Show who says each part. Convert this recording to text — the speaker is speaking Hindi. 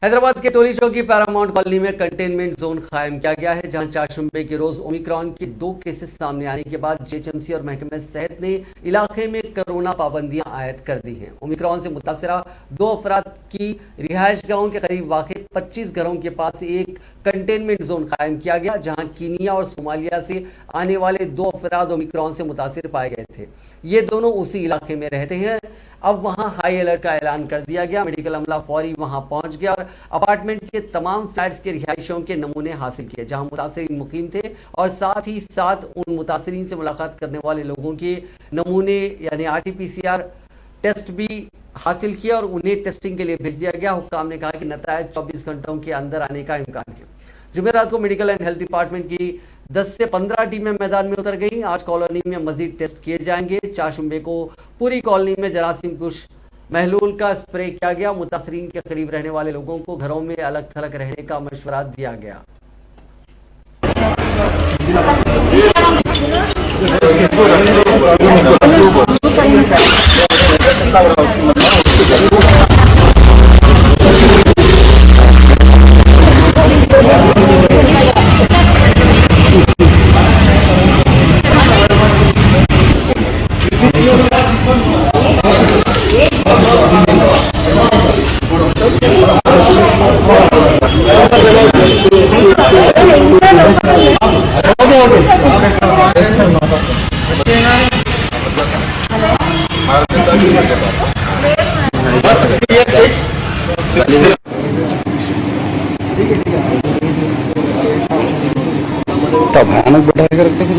Speaker 1: हैदराबाद के टोली चौकी पैरामाउंट कॉलोनी में कंटेनमेंट जोन कायम किया गया है, जहां चारशंबे के रोज ओमिक्रॉन के 2 केसेस सामने आने के बाद जेएचएमसी और महकमे सेहत ने इलाके में कोरोना पाबंदियां आयद कर दी हैं। ओमिक्रॉन से मुतासरा 2 अफराद की रिहायश गाहों के करीब वाक़ 25 घरों के पास एक कंटेनमेंट जोन कायम किया गया, जहां कीनिया और सोमालिया से आने वाले 2 अफराद ओमिक्रॉन से मुतासिर पाए गए थे। ये दोनों उसी इलाके में रहते हैं। अब वहां हाई अलर्ट का ऐलान कर दिया गया। मेडिकल अमला फौरी वहां पहुंच गया और अपार्टमेंट के तमाम फ्लैट्स के रिहायशियों के नमूने हासिल किए, जहां मुतासिरीन मुकीम थे, और साथ ही साथ उन मुतासिरीन से मुलाकात करने वाले लोगों के नमूने यानी RT-PCR टेस्ट भी हासिल किया और उन्हें टेस्टिंग के लिए भेज दिया गया। हुक्काम ने कहा कि नतायज 24 घंटों के अंदर आने का इम्कान है। जुमेरात को मेडिकल एंड हेल्थ डिपार्टमेंट की 10 से 15 टीमें मैदान में उतर गई। आज कॉलोनी में मजीद टेस्ट किए जाएंगे। चारशंबे को पूरी कॉलोनी में जरासीम कुश महलूल का स्प्रे किया गया। मुतासरीन के करीब रहने वाले लोगों को घरों में अलग थलग रहने का मशवरा दिया गया।
Speaker 2: भयानक बैठा कर रखते फिर